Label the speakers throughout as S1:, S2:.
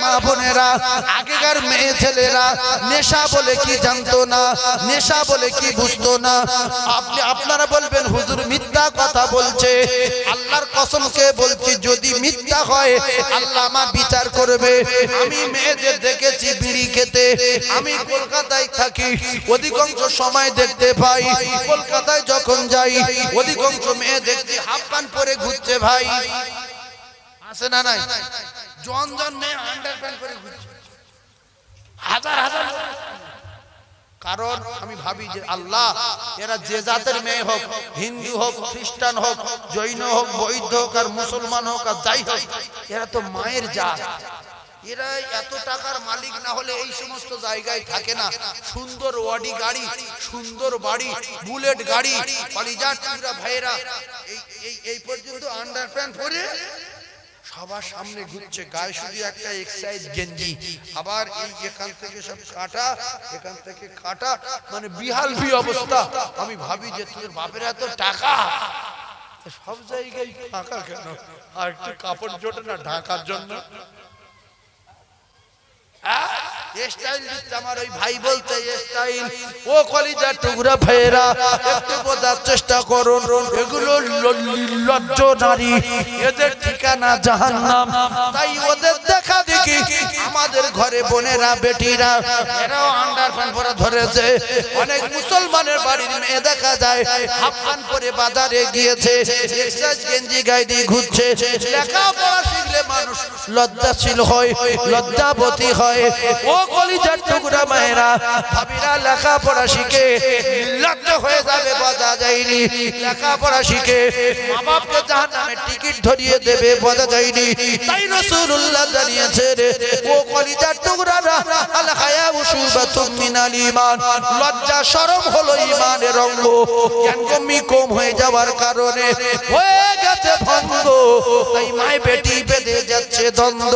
S1: মা বোনেরা, আগেকার মেয়ে ছেলেরা নেশা বলে কি জানতো না, নেশা বলে কি বুঝতো না। আপনারা বলবেন হুজুর মিথ্যা কথা বলছে। আল্লাহর কসমকে বলছি, যদি মিথ্যা হয় আল্লাহ আমার বিচার করবে। আমি মেয়েদের দেখেছি বিড়ি খেতে। আমি কলকাতায় থাকি, অধিকাংশ সময় দেখতে পাই কলকাতায় যখন যাই অধিকাংশ মেয়ে দেখছি হাফ প্যান্ট পরে ঘুরছে। ভাই আছে না নাই? জন জন মেয়ে আন্ডার প্যান্ট পরে ঘুরছে, হাজার হাজার। কারণ আমি ভাবি যে আল্লাহ, এরা যে জাতের মেয়ে হোক, হিন্দু হোক, খ্রিস্টান হোক, জৈন হোক, বৌদ্ধ হোক, আর মুসলমান হোক, আর যাই হোক, এরা তো মায়ের জাত। এরা এত টাকার মালিক না হলে এই সমস্ত জায়গায় থাকে না। সুন্দর ওয়াডি গাড়ি, সুন্দর বাড়ি, বুলেট গাড়ি, কলিজার টুকরা ভাইরা এই পর্যন্ত আন্ডার প্যান্ট পরে সবার সামনে ঘুরছে, গায়ে শুধু একটা এক্সারসাইজ গেঞ্জি। আবার এই এখান থেকে সব কাটা, এখান থেকে কাটা, মানে বিহাল বি অবস্থা। আমি ভাবি যে তোর বাপের এত টাকা, সব জায়গায় টাকা কেন? আর একটু কাপড় জোটে না ঢাকার জন্য? স্টাইল দিচ্ছে আমার ওই ভাই বলতে স্টাইল। ও কলিজার টুকরা ভাইরা, একটু বোঝার চেষ্টা করুন, এগুলো লজ্জ নারী, এদের ঠিকানা জাহান্নাম। তাই ওদের দেখা দেখি আমাদের ঘরে বোনেরা বেটিরা এরাও আন্ডার প্যান্ট পরে ধরেছে। অনেক মুসলমানের বাড়ির মেয়ে দেখা যায় হাফ প্যান্ট পরে বাজারে গিয়েছে, এক্সারসাইজ গেঞ্জি গায়ে দিয়ে ঘুরছে। লেখাপড়া শিখলে মানুষ লজ্জাশীল হয়, লজ্জাবতী হয়। ও কলিজার টুকরা মায়েরা, ভাবিরা লেখাপড়া শিখে লজ্জা হয়ে যাবে বোঝা যায়নি। লেখাপড়া শিখে মা বাপকে জাহান্নামের টিকিট ধরিয়ে দেবে বোঝা যায়নি। তাই রাসূলুল্লাহ জানিয়েছেন, ও কলিজার টুকরারা, আল হায়াউ শুবাতুম মিনাল ঈমান, লজ্জা শরম হলো ঈমানের অঙ্গ। জ্ঞানগম্যি কম হয়ে যাওয়ার কারণে হয়ে গেছে ভঙ্গ। তাই মায় বেটি বেঁধে যাচ্ছে দ্বন্দ্ব।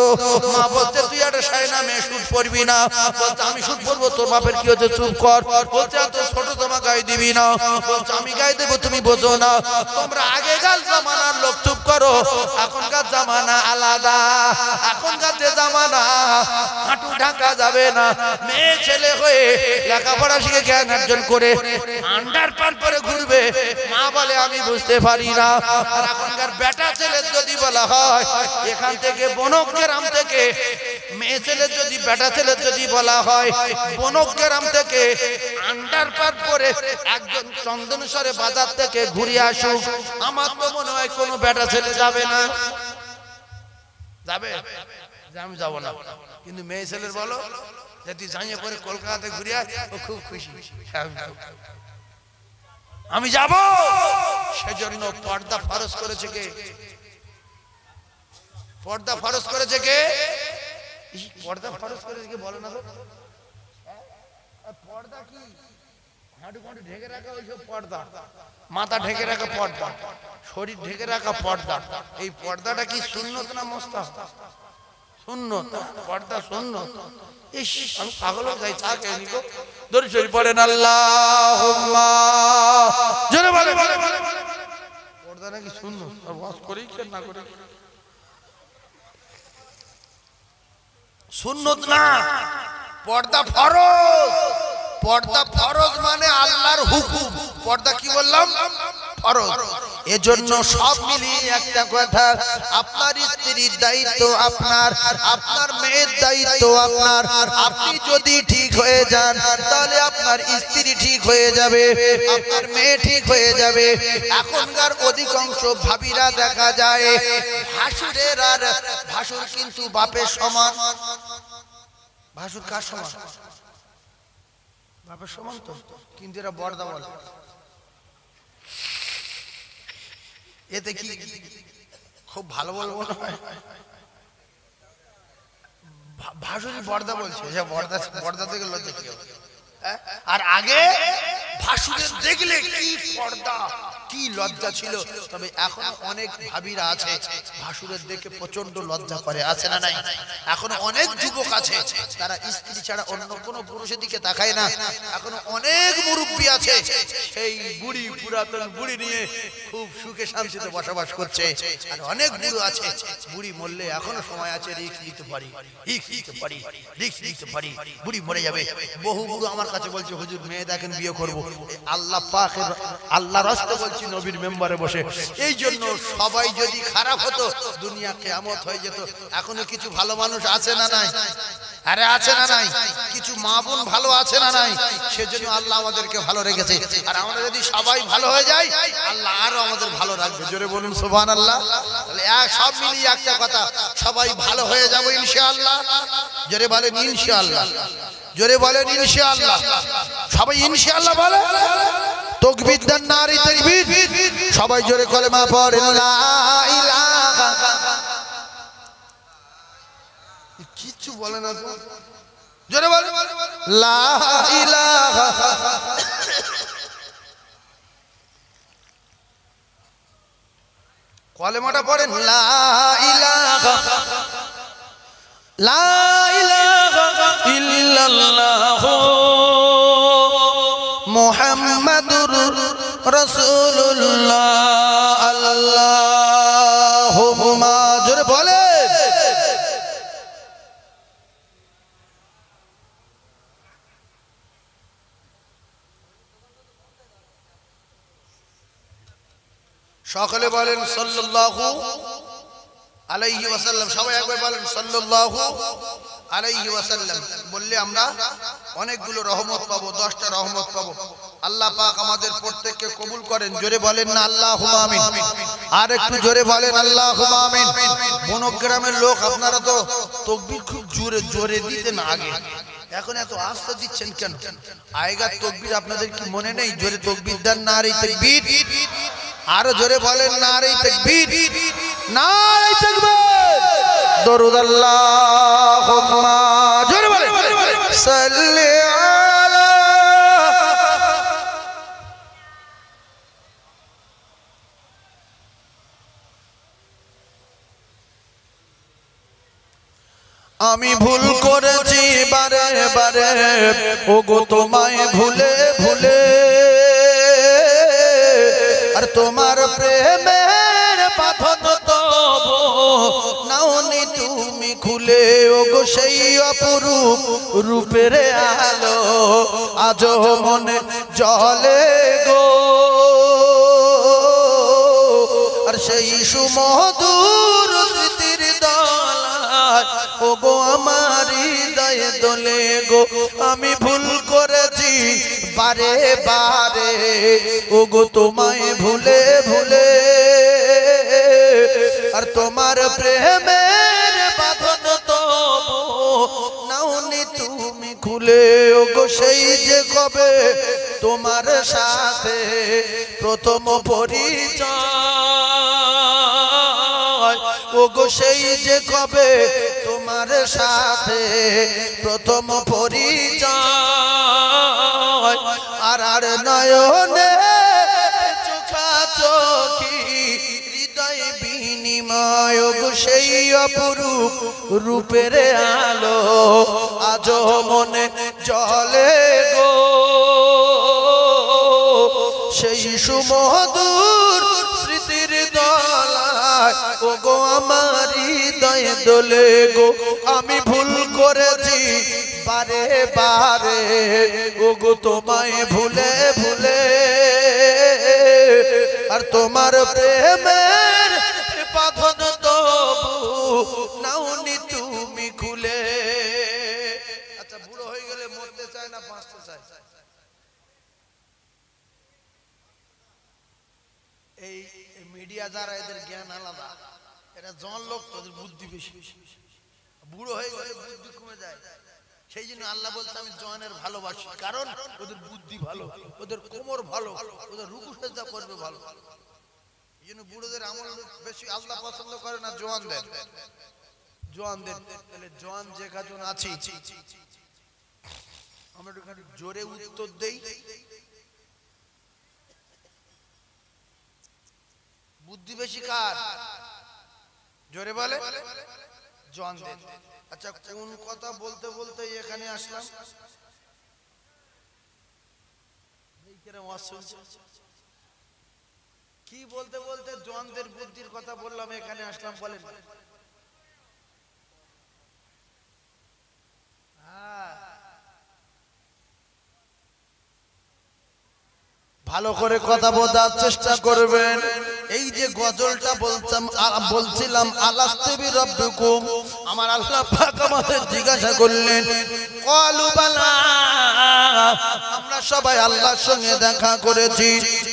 S1: মা বলতে তুই একটা শায়না মেয়ে শুট পড়বি না, বলতে আমি শুট পড়বো, তোর বাপের কি হচ্ছে চুপ কর। বলতে এত ছোট জামা গায়ে দিবি না, বলছে আমি গায়ে দেবো, তুমি বোঝো না। তোমরা আগেকার জামানার লোক, চুপ করো, এখনকার জামানা আলাদা। এখনকার যে জামানা হাঁটু ঢাকা যাবে না। মেয়ে ছেলে হয়ে লেখাপড়া শিখে জ্ঞান অর্জন করে আন্ডার প্যান্ট পরে ঘুরবে, মা বলে আমি বুঝতে পারি না। আর এখনকার বেটা ছেলে যদি বলা হয় এখান থেকে বনক গ্রাম থেকে, মেয়ে ছেলে যদি বেটা ছেলে যদি বলা হয় বনক গ্রাম থেকে আন্ডার প্যান্ট পরে একজন চন্দনেশ্বরে বাজার থেকে ঘুরে আসুক, আমার তো মনে হয় কোনো বেটা ছেলে যাবে না। যাবে? আমি যাবো না। কিন্তু মেয়ে ছেলের বলো যদি জানিয়ে পরে কলকাতাতে ঘুরে আয়, ও খুব খুশি, আমি যাব। সেজন্য পর্দা ফরজ করেছে কে? পর্দা ফরজ করেছে কে? পর্দা ফরজ করেছে কে বলো না তো? পর্দা কি? হাঁটু কাঁটু ঢেকে রাখা ওইসব পর্দা, মাথা ঢেকে রাখা পর্দা, শরীর ঢেকে রাখা পর্দা। এই পর্দাটা কি সুন্নত না মুস্তাহাব? সুন্নত। পর্দা সুন্নত। ইস, আমি পাগল হয়ে যাই। চা খেয়ে নিকো, দরুদ শরীফ পড়েন আল্লাহুম্মা। জোরে বলে পর্দা নাকি সুন্নত? আর ওয়াজ করেই কেন না করে? সুন্নত না, পর্দা ফরজ। পর্দা ফরজ মানে আল্লাহর হুকুম। পর্দা কি বললাম? ফরজ। এজন্য সব মিলিয়ে একটা কথা, আপনার স্ত্রীর দায়িত্ব আপনার, আপনার মেয়ের দায়িত্ব আপনার। আপনি যদি ঠিক হয়ে যান তাহলে আপনার স্ত্রী ঠিক হয়ে যাবে, আপনার মেয়ে ঠিক হয়ে যাবে। এখনকার অধিকাংশ ভাবিরা দেখা যায় ভাসুরের, আর ভাসুর কিন্তু বাপের সমান। ভাসুর কার সমান? বাপের সমান তো, কিন্তু এরা বর্দা বলে। এতে কি খুব ভালো বলবো না? ভাসুরি বর্দা বলছে, বর্দা থেকে লজ্জা কি হবে? আর আগে ভাসুরের দেখলে কি পর্দা, কি লজ্জা ছিল। তবে এখন অনেক ভাবিরা আছে ভাসুরের দেখে প্রচন্ড লজ্জা করে, আছে না নাই? এখন অনেক যুবক আছে তারা স্ত্রী ছাড়া অন্য কোনো পুরুষের দিকে তাকায় না। এখন অনেক মুরব্বী আছে সেই বুড়ি পুরাতন বুড়ি নিয়ে খুব সুখে শান্তিতে বসবাস করছে। আর অনেক বুড়ো আছে বুড়ি মরলে এখনো সময় আছে, রিস্ক নিতে পারি, রিস্ক নিতে পারি, রিস্ক নিতে পারি, বুড়ি মরে যাবে। বহু বুড়ো আমার কাছে বলছে হুজুর মেয়ে দেখেন বিয়ে করব। আল্লাহ পাকের আল্লাহর রাস্তায় বলছি নবীর মেম্বারে বসে। এই জন্য সবাই যদি খারাপ হতো দুনিয়া কিয়ামত হয়ে যেত। এখনো কিছু ভালো মানুষ আছে না নাই? আরে আছে না নাই? কিছু মা বোন ভালো আছে না নাই? সেজন্য আল্লাহ আমাদেরকে ভালো রেখেছে। আর আমরা যদি সবাই ভালো হয়ে যাই আল্লাহ আরো আমাদের ভালো রাখবে। জোরে বলুন সুবহানাল্লাহ। তাহলে সব মিলিয়ে একটা কথা, সবাই ভালো হয়ে যাবো ইনশাআল্লাহ। জোরে বলেন ইনশাআল্লাহ, জোরে বলেন ইনশাআল্লাহ। সবাই ইনশাআল্লাহ বলে। তাকবীর দেন, নারে তাকবীর। সবাই জোরে কলেমা পড়েন লা ইলাহা। কিছু বলে না তো, জোরে বলেন লা ইলাহা। কলেমাটা পড়েন লা ইলাহা, লা ইলাহা ইল্লাল্লাহ মুহাম্মাদুর রাসূলুল্লাহ। আল্লাহুম্মা, জোরে বলে। সকলে বলেন সাল্লাল্লাহু আলাইহি ওয়াসাল্লাম। সবাই একবার বলেন সাল্লাল্লাহু আলাইহি ওয়াসাল্লাম। বললে আমরা অনেকগুলো রহমত পাবো, 10টা রহমত পাবো। আল্লাহ পাক আমাদের প্রত্যেককে কবুল করেন। জোরে বলেন না আল্লাহুম্মা আমিন। আর একটু জোরে বলেন আল্লাহুম্মা আমিন। বনগ্রামের লোক আপনারা তো তাকবীর খুব জোরে জোরে দিতেন আগে, এখন এত আস্তে দিচ্ছেন কেন? আগের তাকবীর আপনাদের কি মনে নেই? জোরে তাকবীর দেন, নারে তাকবীর। আরো জোরে বলেন নারে তাকবীর, নারে তাকবীর। দরুদ আল্লাহুম্মা, জোরে বলেন সাল্লি আলা। আমি ভুল করেছি বারে বারে, ওগো তোমায় ভুলে ভুলে। আর তোমার প্রেমের বাঁধন তবু নাওনি তুমি খুলে। ওগো সেই অপরূপ রূপের আলো আজও মনে জ্বলে গো। আর সেই সুমধুর স্মৃতির দোলায় ওগো আমার হৃদয়ে দোলে গো। আমি ভুল করেছি বারে বারে, ওগো তোমায় ভুলে ভুলে। আর তোমার প্রেমের বাঁধন তবু নাওনি তুমি খুলে। ওগো সেই যে কবে তোমার সাথে প্রথম পরিচয়, ওগো সেই যে কবে তোমার সাথে প্রথম পরিচয়। আর আর নয়নে চোখাচোখি হৃদয় বিনিময়, ওগো সেই অপরূপ রূপের আলো আজও মনে জ্বলে গো। সেই সুমধুর স্মৃতির দোলায় ওগো আমার হৃদয়ে দোলে গো। আমি ভুল করেছি বারে বারে, ওগো তোমায় ভুলে ভুলে। আর তোমার প্রেমের বাঁধন তবু নাওনি তুমি খুলে। আচ্ছা, বুড়ো হয়ে গেলে মরতে চায় না বাঁচতে চায়? এই মিডিয়া যারা, এদের জ্ঞান আলাদা। এরা জন লোক, তোদের বুদ্ধি বেশি। বুড়ো হয়ে গেলে বুদ্ধি কমে যায়। সেই জন্য আল্লাহ বলতে আমি জনের ভালোবাসি, কারণ ওদের বুদ্ধি ভালো, ওদের কোমর ভালো, ওদের রুকু সেজদা করবে ভালো। এই জন্য বুড়োদের আমল বেশি আল্লাহ পছন্দ করে না জওয়ানদের। জওয়ানদের তাহলে জওয়ান যে কজন আছি আমরা একটু জোরে উত্তর দেই। বুদ্ধি বেশি কার? জোরে বলে জনদের। আচ্ছা কোন কথা বলতে বলতে এখানে আসলাম? কি বলতে বলতে জনদের বুদ্ধির কথা বললাম, এখানে আসলাম বলেন? ভালো করে কথা বোঝার চেষ্টা করবেন। এই যে গজলটা বলছিলাম আলাস্তাবি রব্বুকুম, আমার আল্লাহ পাক আমাদের জিজ্ঞাসা করলেন ক্বালু বালা, আমরা সবাই আল্লাহর সঙ্গে দেখা করেছি,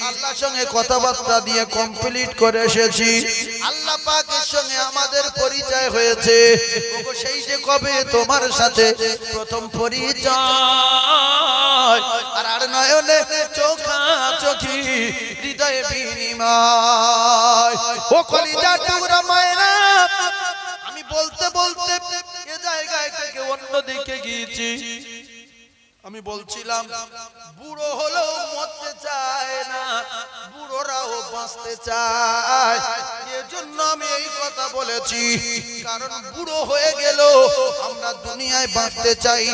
S1: আল্লাহর সঙ্গে কথাবার্তা দিয়ে কমপ্লিট করে এসেছি, আল্লাহ পাকের সঙ্গে আমাদের পরিচয় হয়েছে। সেই যে কবে তোমার সাথে প্রথম পরিচয়, আর নয়নে চোখা চোখি হৃদয়ে বিনিময়। ও কলিজা টুকরা মায়েরা, আমি বলতে বলতে এ জায়গায় থেকে অন্যদিকে গিয়েছি। আমি বলছিলাম বুড়ো হলেও মরতে চায় না, বুড়োরাও বাঁচতে চায়। এজন্য আমি এই কথা বলেছি, কারণ বুড়ো হয়ে গেল আমরা দুনিয়ায় বাঁচতে চাই।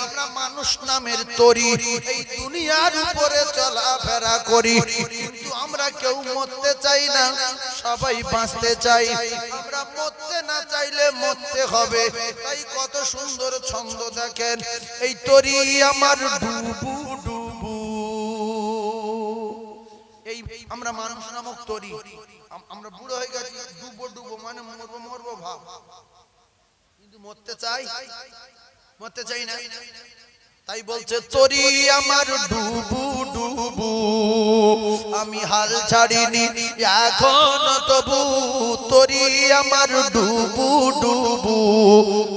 S1: আমরা মানুষ নামের তরি, এই দুনিয়ার উপরে চলাফেরা করি, কিন্তু আমরা কেউ মরতে চাই না, সবাই বাঁচতে চাই। আমরা মরতে না চাইলে মরতে হবে। তাই কত সুন্দর ছন্দ দেখেন, এই তরি আমার ডুবু ডুবু। এই আমরা মানুষ নামক তরি, আমরা বুড়ো হয়ে গেছি, ডুবো ডুবো মানে মরবো মরবো ভাব, কিন্তু মরতে চাই, মরতে চাই না। তাই বলছে তরি আমার ডুবু ডুবু, আমি হাল ছাড়িনি এখনো তবু। তরি আমার ডুবু ডুবু,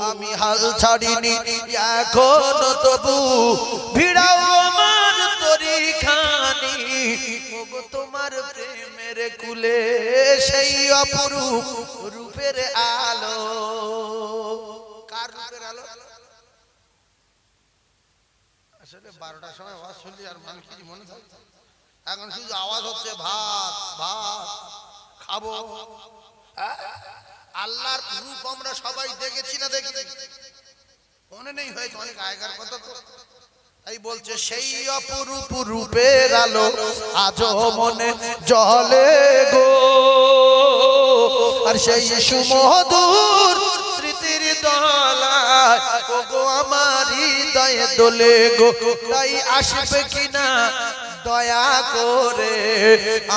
S1: আমি হাল ছাড়িনি এখনো তবু। ভিড়াও আমার তরি খানি, ওগো তোমার প্রেমের কুলে, সেই অপরূপ রূপের আলো। কার রূপের আলো? আসলে 12টার সময় আওয়াজ শুনলি আর মানুষ কিছু মনে থাকে? এখন শুধু আওয়াজ হচ্ছে ভাত ভাত খাবো। আল্লাহর রূপ আমরা সবাই দেখেছি না দেখেছি? মনে নেই হয়তো, অনেক আগেকার কথা তো। তাই বলছে সেই অপরূপ রূপের আলো আজও মনে জ্বলে গো, আর সেই সুমধুর স্মৃতির দলায় ওগো আমার হৃদয়ে দোলে গো। তাই আসবে কিনা দয়া করে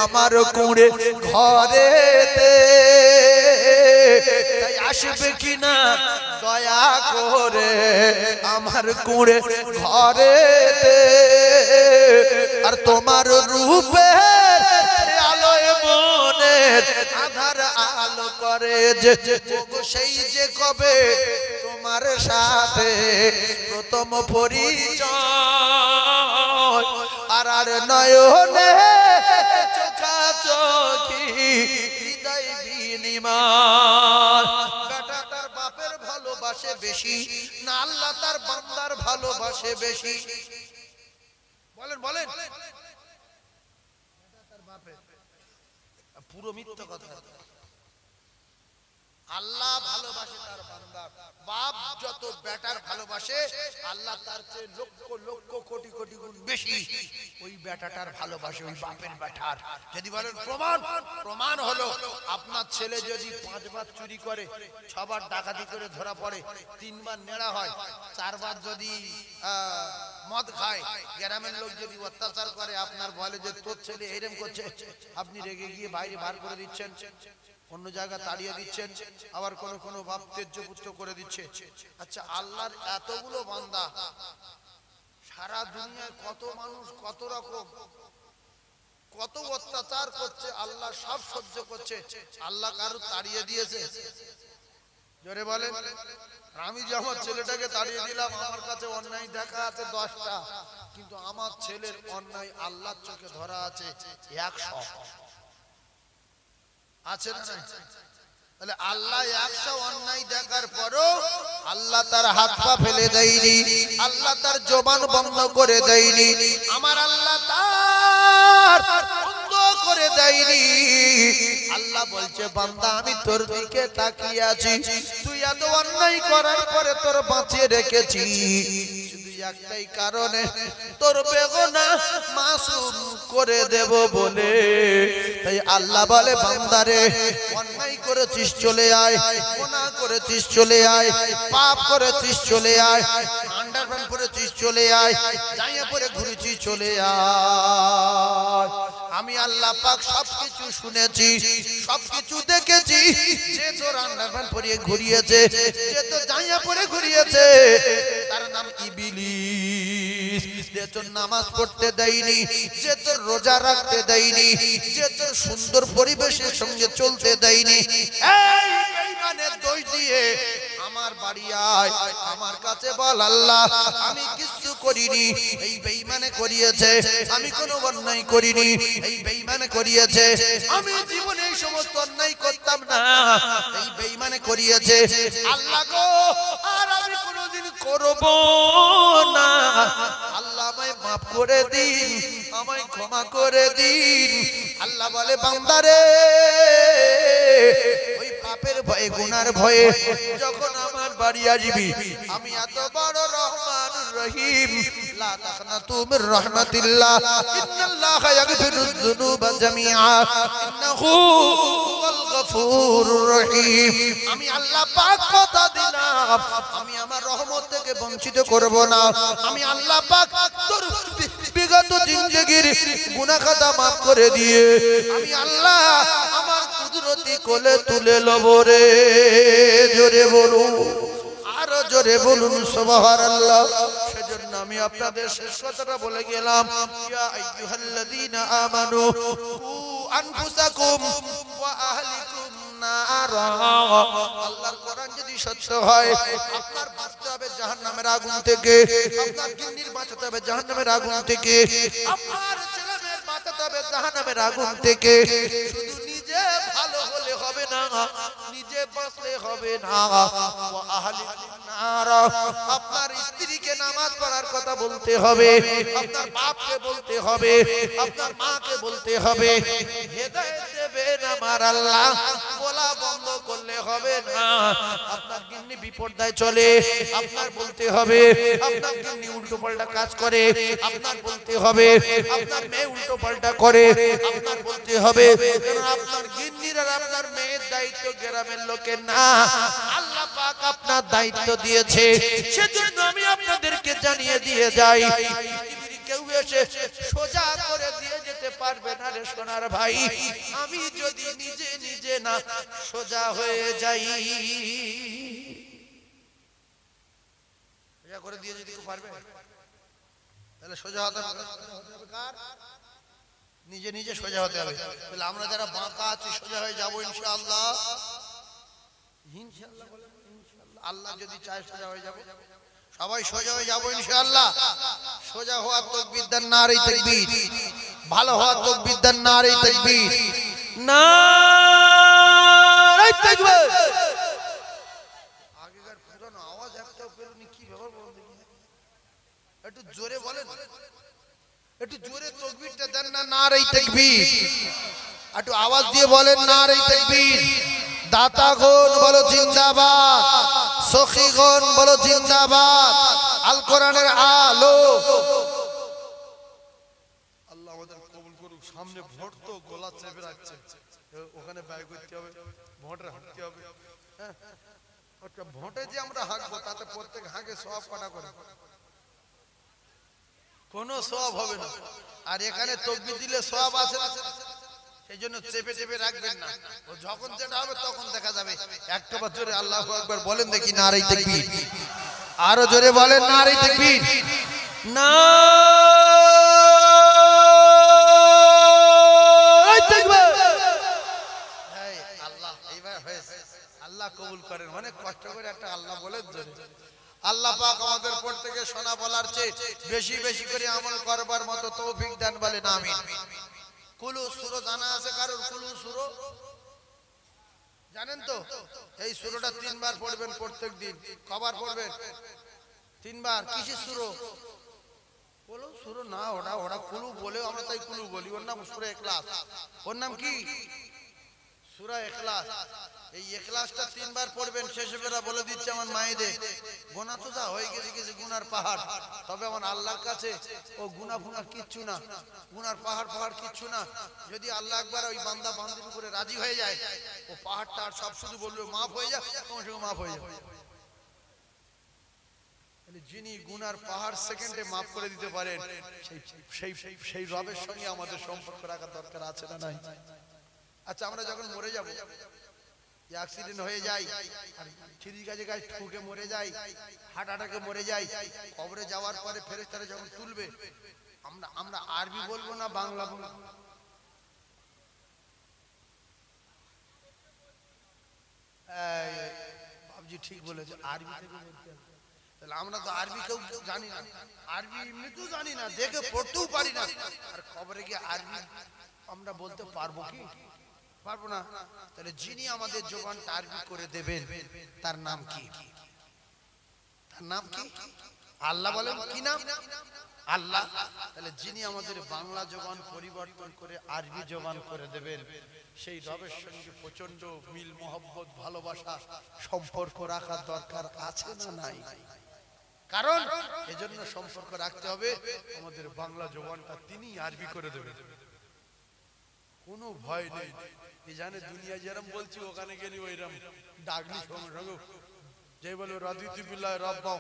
S1: আমার কুঁড়ে ঘরেতে, তাই আসবে কিনা দয়া করে আমার কুঁড়ে ঘরেতে। আর তোমার রূপে আলোয় মনের আধার আলো করে যে, সেই যে কবে তোমার সাথে প্রথম পরিচয়, আর আর নয়নে চোখা চোখি হৃদয় বিনিময়। বেটা তার বাপের ভালোবাসে বেশি না আল্লাহ তার বান্দার ভালোবাসে বেশি? বলেন বলেন। পুরো মিথ্যা কথা। আল্লাহ ভালোবাসে তার বান্দা। বাপ যত বেটার ভালোবাসে, আল্লাহ তার চেয়ে লক্ষ লক্ষ কোটি কোটি গুণ বেশি ওই বেটাটার ভালোবাসে, ওই বাপের বেটার। যদি বলেন প্রমাণ, প্রমাণ হলো আপনার ছেলে যদি 5 বার চুরি করে, 6 বার ডাকাতি করে ধরা পড়ে, 3 বার নেড়া হয়, 4 বার যদি মদ খায়, গ্রামের লোক যদি অত্যাচার করে, আপনার বলে যে তোর ছেলে এরকম করছে, আপনি রেগে গিয়ে বাইরে বার করে দিচ্ছেন, অন্য জায়গা তাড়িয়ে দিচ্ছেন, আবার কোন কোন বাপ তেজ্যপুত্র করে দিচ্ছে। আচ্ছা আল্লাহর এতগুলো বান্দা, সারা দুনিয়ায় কত মানুষ কত রকম কত অত্যাচার করছে, আল্লাহ সব সহ্য করছে, আল্লাহ কারো তাড়িয়ে দিয়েছে? জোরে বলে। আমি যে আমার ছেলেটাকে তাড়িয়ে দিলাম, আমার কাছে অন্যায় দেখা আছে 10টা, কিন্তু আমার ছেলের অন্যায় আল্লাহর চোখে ধরা আছে 100। আছে না? তাহলে আল্লাহ 100 অন্যায় দেখার পরও আল্লাহ তার হাত পা ফেলে দেয়নি, আল্লাহ তার জবান বন্ধ করে দেয়নি। আমার আল্লাহ তার বন্ধ করে দেয়নি। আল্লাহ বলছে বান্দা আমি তোর দিকে তাকিয়ে আছি, তুই এত অন্যায় করার পরে তোর বাঁচিয়ে রেখেছি শুধু একটাই কারণে, তোর বেগুনা মাসুম করে দেব বলে। তাই আল্লাহ বলে বান্দারে অন্যায় করেছিস চলে আয়, গুনাহ করেছিস চলে আয়, পাপ করেছিস চলে আয়, আন্ডারপ্যান্ট পরেছিস চলে আয়, জাইয়া পরে ঘুরেছিস চলে আয়। আমি আল্লাহ পাক সবকিছু শুনেছি, সবকিছু দেখেছি। যে তোর আন্ডারপ্যান্ট পরিয়ে ঘুরিয়েছে, যে তো জাইয়া পরে ঘুরিয়েছে, তার নাম ইবলিস। যে তোর নামাজ পড়তে দেয়নি, যে তোর রোজা রাখতে দেয়নি, যে তোর সুন্দর পরিবেশের সঙ্গে চলতে দেয়নি, এই বেঈমানের দোষ দিয়ে আমার বাড়ি আয়, আমার কাছে বল আল্লাহ আমি কিছু করিনি, এই বেঈমানে করিয়েছে, আমি কোনো অন্যায় করিনি, এই বেঈমানে করিয়েছে, আমি জীবনে এই সমস্ত অন্যায় করতাম না, এই বেঈমানে করিয়েছে। আল্লাহ গো আর আমি কোনোদিন করব না, আল্লাহ আমায় মাফ করে দিন, আমায় ক্ষমা করে দিন। আল্লাহ বলে বান্দারে ওই পাপের ভয়ে গুনার ভয়ে যখন আমার বাড়ি আসবি, আমি এত বড় রহমান রহিম, লা তাকনাতু মির রাহমাতিল্লাহ, ইন্নাল্লাহা ইয়াগফিরুয যুনুবা জামিআ, ইন্নাহু হুয়াল গফুরুর রহিম। আমি আল্লাহ পাক কথা দিলাম আমি আমার রহমত থেকে বঞ্চিত করব না। আমি আল্লাহ পাক তোর বিগত জিন্দেগীর গুনাহ খাতা মাফ করে দিয়ে আমি আল্লাহ আমার কুদরতি কোলে তুলে লব রে। জোরে বলুন, আরো জোরে বলুন সুবহানাল্লাহ। সেজন্য আমি আপনাদের শেষ কথাটা বলে গেলাম, ইয়া আইয়ুহাল্লাযীনা আমানু কু আনফুসাকুম ওয়া আহলিকুম নারা। আল্লাহর কোরআন যদি সত্য হয়, আপনার বাঁচতে হবে জাহান্নামের আগুন থেকে, আপনার জিন্নির বাঁচাতে হবে জাহান্নামের আগুন থেকে, আপনার ছেলেমেয়ের বাঁচাতে হবে জাহান্নামের আগুন থেকে। শুধু নিজে ভালো হলে হবে না, নিজে বাঁচলে হবে না, ওয়া আহলিকুম নারা। আপনার স্ত্রীকে নামাজ পড়ার কথা বলতে হবে, আপনার বাপকে বলতে হবে, আপনার মাকে বলতে হবে। হেদায়েত দেবেন আমার আল্লাহ, বলা বন্ধ করলে হবে না। আপনার গিন্নি বিপর্দায় চলে, আপনার বলতে হবে। আপনার গিন্নি উল্টো পাল্টা কাজ করে, আপনার বলতে হবে। আপনার মেয়ে উল্টো পাল্টা করে, আপনার বলতে হবে। কারণ আপনার গিন্নির আর আপনার মেয়ের দায়িত্ব গ্রামের লোকের না, আল্লাহ পাক আপনার দায়িত্ব দিয়েছে। সেজন্য আমি আপনাদেরকে জানিয়ে দিয়ে যাই, কেউ এসে সোজা করে দিয়ে যেতে পারবে না রে সোনার ভাই। আমি যদি নিজে নিজে না সোজা হয়ে যাই, সোজা করে দিয়ে যেতে পারবে, তাহলে সোজা হতে হবে কার? নিজে নিজে সোজা হতে হবে। তাহলে আমরা যারা বাঁকা আছি সোজা হয়ে যাবো ইনশাআল্লাহ। ইনশাআল্লাহ বলেন ইনশাআল্লাহ। আল্লাহ যদি চায় সোজা হয়ে যাবো, সবাই সোজা হয়ে যাবো ইনশাআল্লাহ। সোজা হওয়ার তাকবীর দেন, নারে তাকবীর। ভালো হওয়ার তাকবীর দেন, নারে তাকবীর, নারে তাকবীর। আগেকার পুরানো আওয়াজ একটাও পেলুনি, কি ব্যাপার বলুন দেখি, একটু জোরে বলেন, একটু জোরে তাকবীরটা দেন না, নারে তাকবীর। একটু আওয়াজ দিয়ে বলেন নারে তাকবীর। দাতাগণ বলো জিন্দাবাদ, সখীগণ বলো জিন্দাবাদ। আল কোরআনের আলো। আল্লাহ আমাদের কবুল করুক। সামনে ভোট তো গলা চেপে রাখছে, ওখানে ব্যয় করতে হবে, ভোটে হাঁটতে হবে। ভোটে যে আমরা হাঁকবো তাতে প্রত্যেক হাঁকে সওয়াব কাটা করে, কোনো সওয়াব হবে না। আর এখানে তাকবীর দিলে সওয়াব আছে, সেই জন্য চেপে চেপে রাখবেন না। ও যখন যেটা হবে তখন দেখা যাবে। একটা বার জোরে আল্লাহু আকবার বলেন দেখি, নারে তাকবীর। আরো জোরে বলেন নারে তাকবীর, নারে তাকবীর। এই আল্লাহ এইবার হয়েছে, আল্লাহ কবুল করেন। অনেক কষ্ট করে একটা আল্লাহ বলেন জোরে। আল্লাহ পাক আমাদের প্রত্যেককে শোনা বলার চেয়ে বেশি বেশি করে আমল করবার মতো তৌফিক দান, বলেন আমিন। কুলু সূরা জানা আছে কারোর? কুলু সূরা জানেন তো? এই সূরাটা তিনবার পড়বেন প্রত্যেক দিন। কবার পড়বেন? তিনবার। কিসের সূরা? কুলু সূরা না, ওরা কুলু বলে, আমরা তাই কুলু বলি। ওর নাম সূরা ইখলাস। ওর নাম কি? সূরা ইখলাস। এই ইখলাসটা 3 বার পড়বেন। শেষে বেলা বলে দিচ্ছে আমার মায়েদের, গুনাহ তো যা হয়ে গেছে কিছু গুনার পাহাড়, তবে আমার আল্লাহর কাছে ও গুনাহ কিচ্ছু না, গুনার পাহাড় কিচ্ছু না। যদি আল্লাহ একবার ওই বান্দা বান্দির উপরে রাজি হয়ে যায়, ও পাহাড়টা আর সব শুধু বলবে মাফ হয়ে যায়, তোমার সঙ্গে মাফ হয়ে যাবে। যিনি গুনার পাহাড় সেকেন্ডে মাফ করে দিতে পারেন, সেই রবের সঙ্গে আমাদের সম্পর্ক রাখার দরকার আছে না নাই? আচ্ছা, আমরা যখন মরে যাব, অ্যাক্সিডেন্ট হয়ে যায়, ছিরি গাছে গাছ ঠুকে মরে যায়, হার্ট অ্যাটাকে মরে যায়, কবরে যাওয়ার পরে ফেরেশতারা যখন তুলবে, আমরা আরবি বলবো না বাংলা বলবো? বাবজি ঠিক বলেছে, আরবি থেকে বলতে হবে। তাহলে আমরা তো আরবি কেউ জানি না, আরবি এমনিতেও জানি না, দেখে পড়তেও পারি না, আর খবরে গিয়ে আরবি আমরা বলতে পারবো কি? পারবো না। তাহলে যিনি আমাদের জবানটা আরবি করে দেবেন, তার নাম কি? তার নাম কি? আল্লাহ। বলেন কি নাম? আল্লাহ। তাহলে যিনি আমাদের বাংলা জবান পরিবর্তন করে আরবি জবান করে দেবেন, সেই রবের সঙ্গে প্রচন্ড মিল মহব্বত ভালোবাসা সম্পর্ক রাখার দরকার আছে না নাই? কারণ এজন্য সম্পর্ক রাখতে হবে, আমাদের বাংলা জবানটা তিনি আরবি করে দেবেন, কোনো ভয় নেই। এই জানে দুনিয়া যেরকম বলছি, ওখানে গেলি ওইরকম ডাকলি সঙ্গে সঙ্গে যে বলে রাদিতু বিল্লাহি রাব্বা,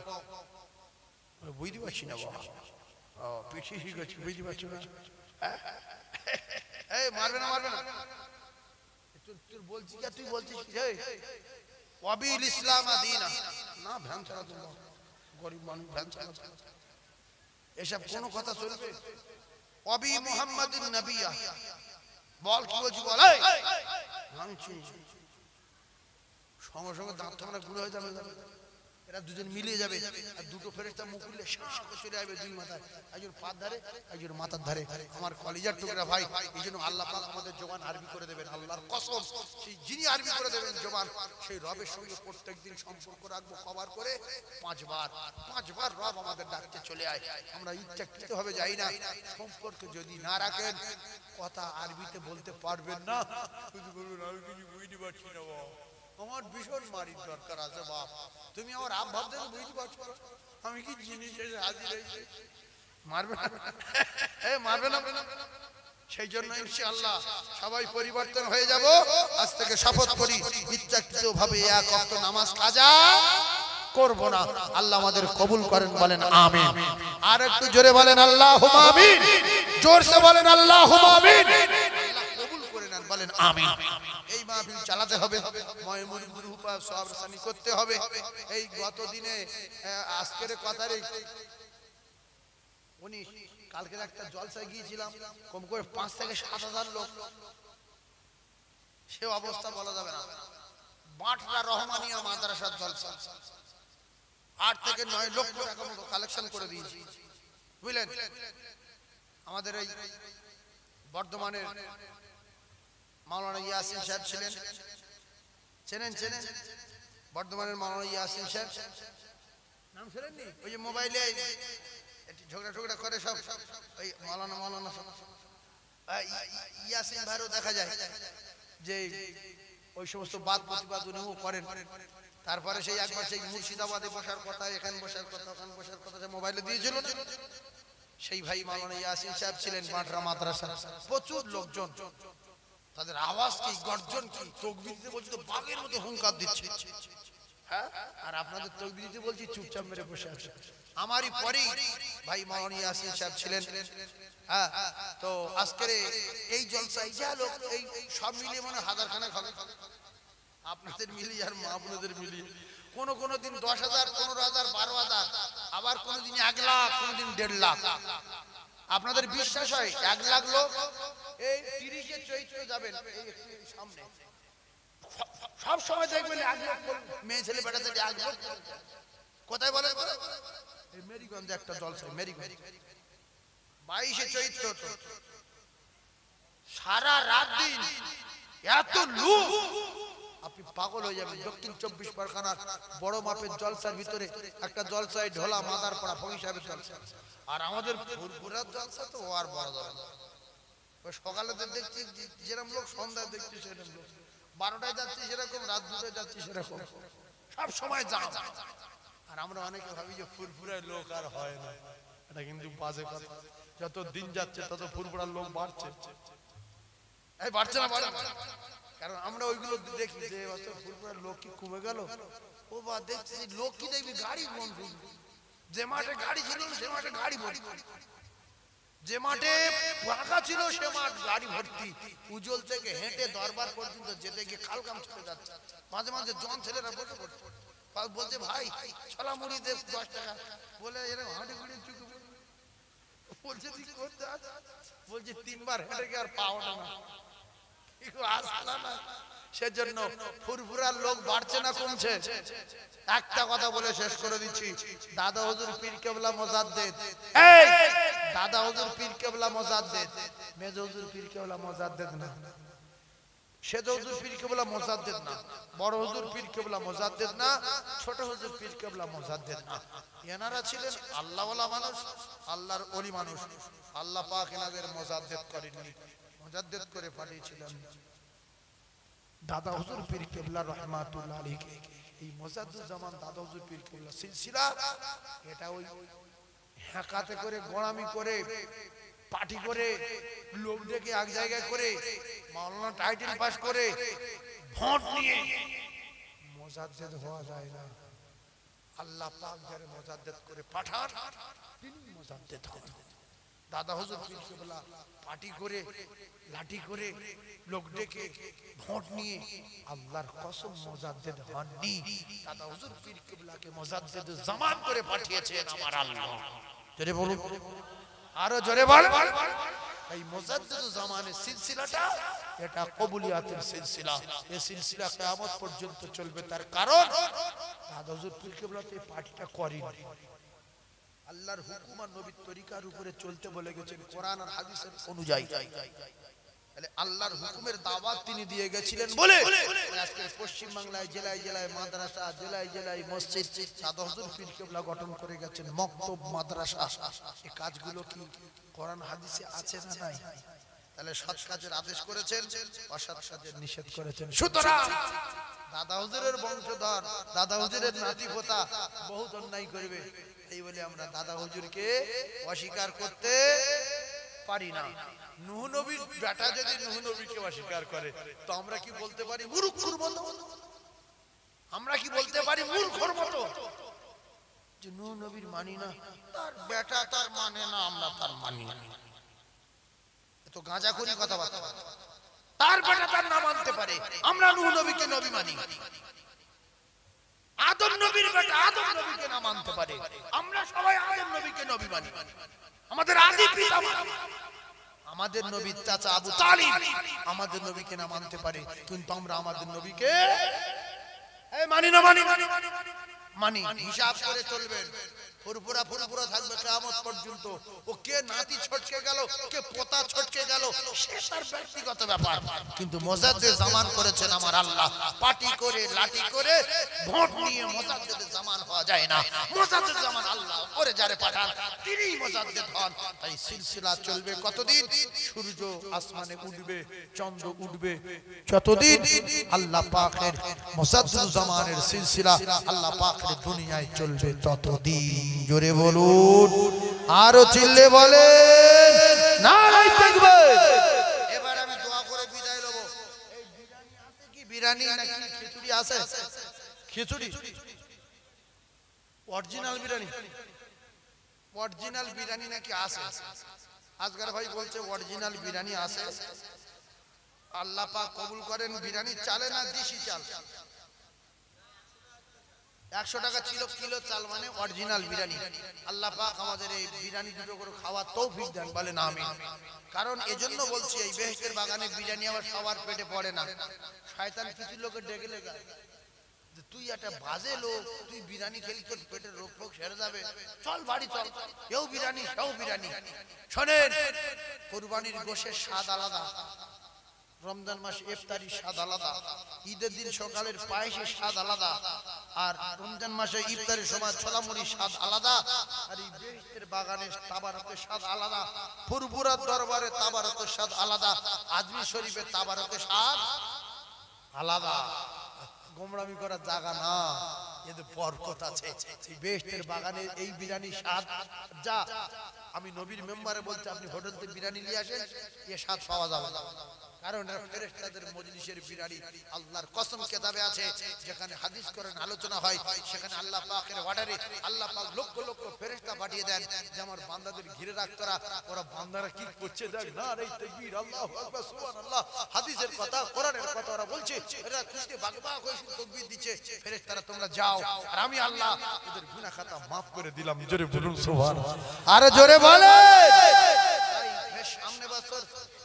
S1: বুঝতে পারছি না বাবা, পিছিয়ে শিখেছি, বুঝতে পারছি না। এই মারবে না তোর বলছি কি, তুই বলছিস ওয়াবিল ইসলাম আদিনা না, ভ্যান ছাড়া তো গরিব মানুষ ভ্যান ছাড়া এসব কোনো কথা চলবে? ওয়াবি মুহাম্মাদিন নবিয়া, বল কি বলছি বল। সঙ্গে সঙ্গে দাঁত ঠামড়া গুঁড়ো হয়ে যাবে, এরা দুজন মিলিয়ে যাবে, আর দুটো ফেরেশতা মুখ খুললে চলে যাবে দুই মাথায়, একজন পার ধারে একজন মাথার ধারে। আমার কলিজার টুকরা ভাই, এই জন্য আল্লাহ পাক আমাদের জবান আরবি করে দেবেন, আল্লাহর কসম। সেই যিনি আরবি করে দেবেন জবান, সেই রবের সঙ্গে প্রত্যেকদিন সম্পর্ক রাখবো। কবার করে? 5 বার রব আমাদের ডাকতে চলে আয়। আমরা ইচ্ছাকৃত ভাবে যাই না। সম্পর্ক যদি না রাখেন, কথা আরবিতে বলতে পারবেন না, শুধু বলুন আমি কিছু বুঝতে পারছি না বাবা, আমার ভীষণ মারির দরকার আছে বাপ, তুমি আমার আপ ভাব দেখে বুঝতে পারছো আমি কি জিনিস হাজির হয়েছি। মারবে না। সেই জন্য ইনশাআল্লাহ সবাই পরিবর্তন হয়ে যাব। আজ থেকে শপথ করি, ইচ্ছাকৃত ভাবে এক ওয়াক্ত নামাজ কাজা করব না। আল্লাহ আমাদের কবুল করেন, বলেন আমিন। আর একটু জোরে বলেন আল্লাহুম্মা আমিন, জোরসে বলেন আল্লাহুম্মা আমিন। আল্লাহ কবুল করে নেন, বলেন আমিন। এই মাহফিল চালাতে হবে, ময়মুন গ্রুপা সব সানি করতে হবে। এই গত দিনে আজকের কথারে 19 কালকে একটা জলসায় গিয়েছিলাম, কম করে 5 থেকে 7,000 লোক। সে অবস্থা বলা যাবে না। বাটরা রহমানিয়া মাদ্রাসার জলসা 8 থেকে 9 লক্ষ টাকা মতো কালেকশন করে দিয়েছি, বুঝলেন। আমাদের এই বর্ধমানের মাওলানা ইয়াসিন সাহেব ছিলেন, চেনেন বর্ধমানের মাওলানা ইয়াসিন সাহেব, নাম শুনেননি? ওই যে মোবাইলে ঝগড়া করে সব, ওই মাওলানা ইয়াসিন ভাইও দেখা যায় যে ওই সমস্ত বাদ প্রতিবাদ উনিও করেন। তারপরে সেই একবার সেই মুর্শিদাবাদে বসার কথা, এখানে বসার কথা, ওখানে বসার কথা মোবাইলে দিয়েছিল। সেই ভাই মাওলানা ইয়াসিন সাহেব ছিলেন বাটরা মাদ্রাসা। প্রচুর লোকজন, তাদের আওয়াজ কি, গর্জন কি, তাকবীর দিতে বলছি তো বাঘের মতো হুঙ্কার দিচ্ছে, হ্যাঁ, আর আপনাদের তাকবীর দিতে বলছি চুপচাপ মেরে বসে আছে। আমারই পরেই ভাই মাওলানা ইয়াসিন সাহেব ছিলেন। হ্যাঁ, তো আজকের এই জলসায় যা লোক, এই সব মিলিয়ে মানে 1000 খানেক হবে, আপনাদের মিলিয়ে আর মা বোনদের মিলিয়ে। কোন দিন 10,000, 15,000, 12,000, আবার কোনদিন 1 লাখ, কোনদিন 1.5 লাখ। আপনাদের বিশ্বাস হয় 1 লাখ লোক এই 30 চৈত্র যাবেন এই সামনে, সব সময় দেখবেন 1 লাখ মেয়ে ছেলে বেটা ছেলে 1 লাখ। কোথায় বলে? এই মেরিগঞ্জে একটা জলসা, মেরিগঞ্জ 22 চৈত্র, সারা রাত দিন এত লোক আপনি পাগল হয়ে যাবেন। দক্ষিণ 24 পরগনার বড় মাপের জলসার ভিতরে একটা জলসায় ঢোলা মাদার পড়া ফকির সাহেবের জলসা, আর আমাদের ফুরফুরার জলসা তো আর বড় যাবে না। ওই সকালে দেখছি যেরকম লোক, সন্ধ্যায় দেখছি সেরকম লোক, 12টায় যাচ্ছি সেরকম, রাত 2টায় যাচ্ছি সেরকম, সব সময় জাম। আর আমরা অনেকে ভাবি যে ফুরফুরার লোক আর হয় না, এটা কিন্তু বাজে কথা। যত দিন যাচ্ছে তত ফুরফুরার লোক বাড়ছে, এই বাড়ছে না বাড়ছে, কারণ আমরা ওইগুলো দেখি যে ফুরফুরার লোক কি কমে গেল। ও বা দেখছি লোক কি দেখবি গাড়ি ভর্তি, যে মাঠে গাড়ি ছিল সে মাঠে গাড়ি ভর্তি, যে মাঠে ফাঁকা ছিল সে মাঠ গাড়ি ভর্তি। উজ্জ্বল থেকে হেঁটে দরবার পর্যন্ত যেতে গিয়ে খালকাম চলে যাচ্ছে। মাঝে মাঝে জন ছেলেরা বসে পড়ছে, বলছে ভাই ছলা মুড়ি দে 10 টাকা, বলে এরকম হাঁটি গুড়ি চুকে বলছে তুই করতে আস, বলছে 3 বার হেঁটে গিয়ে আর পাও না, আসলা না। সেজন্য ফুরফুরার লোক বাড়ছে না কমছে? একটা কথা বলে শেষ করে দিচ্ছি, দাদা হুজুর পীর কেবলা মোজাদ্দেদ, এই দাদা হুজুর পীর কেবলা মোজাদ্দেদ, মেজ হুজুর পীর কেবলা মোজাদ্দেদ না, সেজ হুজুর পীর কেবলা মোজাদ্দেদ না, বড় হুজুর পীর কেবলা মোজাদ্দেদ না, ছোট হুজুর পীর কেবলা মোজাদ্দেদ না। এনারা ছিলেন আল্লাহওয়ালা মানুষ, আল্লাহর ওলি মানুষ। আল্লাহ পাক এনাদের মোজাদ্দেদ করেননি, মোজাদ্দেদ করে পাঠিয়েছিলেন দাদা হুজুর পীর কেবলা রহমাতুল্লাহ আলাইহি। এই মোজাদ্দেদ জামান দাদা হুজুর পীর কেবলা সিলসিলা, এটা ওই হাকাতে করে গোড়ামি করে পার্টি করে লোক ডেকে এক জায়গায় করে মাওলানা টাইটেল পাস করে ভোট নিয়ে মোজাদ্দেদ হওয়া যায় না। আল্লাহ পাক যারে মোজাদ্দেদ করে পাঠান তিনি মোজাদ্দেদ হন। দাদা হুজুর পীর কেবলা পার্টি করে লাঠি করে লোক ডেকে ভোট নিয়ে আল্লাহর কসম মোজাদ্দেদ হননি। দাদা হুজুর পীর কেবলাকে মোজাদ্দেদ জামান করে পাঠিয়েছেন আমার আল্লাহ। জোরে বলুন, আরো জোরে বল। এই মুজাদ্দিদ জামানের সিলসিলাটা এটা কবুলিয়াতের সিলসিলা, এই সিলসিলা কিয়ামত পর্যন্ত চলবে। তার কারণ দাদা হুজুর পীর কেবলা এই পার্টিটা করেনি। আল্লাহর হুকুম আর নবীর তরিকার উপরে চলতে বলে গেছেন কোরআন আর হাদিসের অনুযায়ী। তাহলে আল্লাহর হুকুমের দাওয়াত তিনি দিয়ে গেছিলেন বলে আজকে পশ্চিম বাংলায় জেলায় জেলায় মাদ্রাসা, জেলায় জেলায় মসজিদ দাদা হুজুর পীর কেবলা গঠন করে গেছেন, মক্তব মাদ্রাসা। এই কাজগুলো কি কোরআন হাদিসে আছে না নাই? তাহলে সৎ কাজের আদেশ করেছেন, অসৎ কাজের নিষেধ করেছেন। সুতরাং দাদা হুজুরের বংশধর, দাদা হুজুরের নাতিপোতা বহুত অন্যায় করবে, এই বলে আমরা দাদা হুজুরকে অস্বীকার করতে পারি না। নূহ নবীর বেটা যদি নূহ নবীকে অস্বীকার করে তো আমরা কি বলতে পারি? মূর্খর মতো। আমরা কি বলতে পারি? মূর্খর মতো যে নূহ নবীর মানি না, তার বেটা তার মানে না, আমরা তার মানি না। এত গাঁজাখুরি কথাবার্তা। তার বেটা তার না মানতে পারে, আমরা নূহ নবীকে নবী মানি। আদম নবীর বেটা আদম নবীকে না মানতে পারে, আমরা সবাই আদম নবীকে নবী মানি। আমাদের আদি পিতা আমাদের নবীর চাচা আবু তালিব আমাদের নবীকে না মানতে পারে, কিন্তু আমরা আমাদের নবীকে মানি না, মানি মানি। হিসাব করে চলবেন, ফুরফুরা ফুরফুরা থাকবে কিয়ামত পর্যন্ত। ও কে নাতি ছটকে গেল, কে পোতা ছটকে গেল, সে তার ব্যক্তিগত ব্যাপার, কিন্তু মুজাদ্দেদ জামান করেছেন আমার আল্লাহ। পার্টি করে লাঠি করে ভোট নিয়ে মুজাদ্দেদ জামান হওয়া যায় না। মুজাদ্দেদ জামান আল্লাহ করে যারে পাঠান তিনিই মুজাদ্দেদ হন। তাই সিলসিলা চলবে কতদিন? সূর্য আসমানে উঠবে, চন্দ্র উঠবে, যতদিন আল্লাহ পাকের মুজাদ্দেদ জামানের সিলসিলা আল্লাহ পাকের দুনিয়ায় চলবে ততদিন। জোরে বলুন, আরো চিল্লে বলেন নারায়ে তাকবীর। এবার আমি দোয়া করে বিদায় নেব। এই বিরিয়ানি আছে কি? বিরিয়ানি নাকি খিচুড়ি আছে? খিচুড়ি অরিজিনাল বিরিয়ানি, অরিজিনাল বিরিয়ানি নাকি আছে? আজকার ভাই বলছে অরিজিনাল বিরিয়ানি আছে। আল্লাহ পাক কবুল করেন। বিরিয়ানি চালে না দেশি চাল? 100 টাকা ছিল কিলো চাল, মানে অরিজিনাল বিরিয়ানি। আল্লাহ পাক আমাদের এই বিরিয়ানি দুটো করে খাওয়ার তৌফিক দেন, বলেন আমিন। কারণ এজন্য বলছি এই বেহেশতের বাগানে বিরিয়ানি আবার সবার পেটে পড়ে না। শয়তান কিছু লোকের ডেকে লেগে যে তুই একটা বাজে লোক, তুই বিরিয়ানি খেলি তোর পেটের রোগ ফোগ সেরে যাবে, চল বাড়ি চল, এও বিরিয়ানি সেও বিরিয়ানি। শোনেন, কুরবানির গোশের স্বাদ আলাদা, রমজান মাসে ইফতারির স্বাদ আলাদা, ঈদের দিন সকালের পায়েসের স্বাদ আলাদা, আর রমজান মাসে ইফতারের সময় ছোলা মুড়ির স্বাদ আলাদা, আর এই বেহেশতের বাগানের তাবারকের স্বাদ আলাদা, ফুরফুরার দরবারে তাবারকের স্বাদ আলাদা, আজমি শরীফের তাবারকের স্বাদ আলাদা। গোমরামি করার জায়গা না, এতে বরকত আছে। এই বেহেশতের বাগানের এই বিরিয়ানির স্বাদ যা, আমি নবীর মেম্বারে বলছি, আপনি হোটেল থেকে বিরিয়ানি নিয়ে আসেন, এ স্বাদ পাওয়া যাবে না। কারণ ফেরেশতাদের মজলিসের বিরিয়ানি আল্লাহর কসম কিতাবে আছে, যেখানে হাদিস করেন আলোচনা হয়, সেখানে আল্লাহ পাকের অর্ডারে আল্লাহ পাক লক্ষ লক্ষ ফেরেশতা পাঠিয়ে দেন যে আমার বান্দাদের ঘিরে রাখতরা, ওরা বান্দারা কি করছে দেখ না, এই তাকবীর, আল্লাহু আকবার, সুবহানাল্লাহ, হাদিসের কথা, কোরআনের কথা ওরা বলছে, এরা খুশিতে বাগবাগ হয়ে তাকবীর দিচ্ছে। ফেরেশতারা তোমরা যাও, আর আমি আল্লাহ ওদের গুনাহ খাতা maaf করে দিলাম। জোরে বলুন সুবহানাল্লাহ, আরে জোরে বলেন। সামনে বছর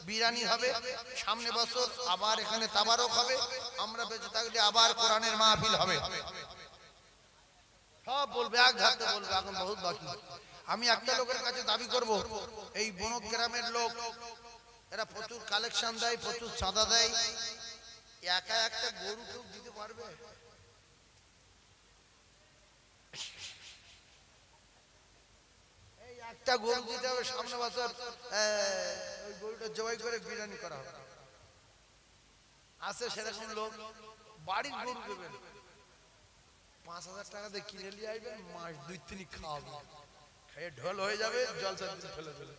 S1: বিরিয়ানি হবে, সামনে বছর আবার এখানে তাবারক হবে, আমরা বেঁচে থাকলে আবার কোরআনের মাহফিল হবে। সব বলবে, এক ধাতে বলবে, এখন বহুত বাকি। আমি একটা লোকের কাছে দাবি করব, এই বনক গ্রামের লোক, এরা প্রচুর কালেকশন দেয়, প্রচুর চাঁদা দেয়, একা একটা গরু কেউ দিতে পারবে? একটা গরু দিতে হবে, সামনে বছর ওই গরুটা জবাই করে বিরিয়ানি করা হবে। আছে সেরকম লোক, বাড়ির গরু দেবেন, 5,000 টাকা দিয়ে কিনে নিয়ে আসবেন, মাস 2-3 খাওয়াবে, খেয়ে ঢোল হয়ে যাবে, জলসা দিয়ে ফেলে ফেলে।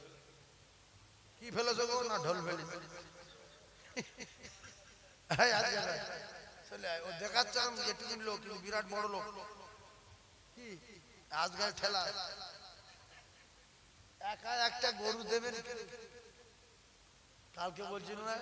S1: কি ফেলেছো গো? না ঢোল ফেলে ও দেখাচ্ছে এটুকু লোক, কিন্তু বিরাট বড় লোক। কি আজকাল ঠেলা, একা একটা গরু দেবেন। কালকে বলছিল না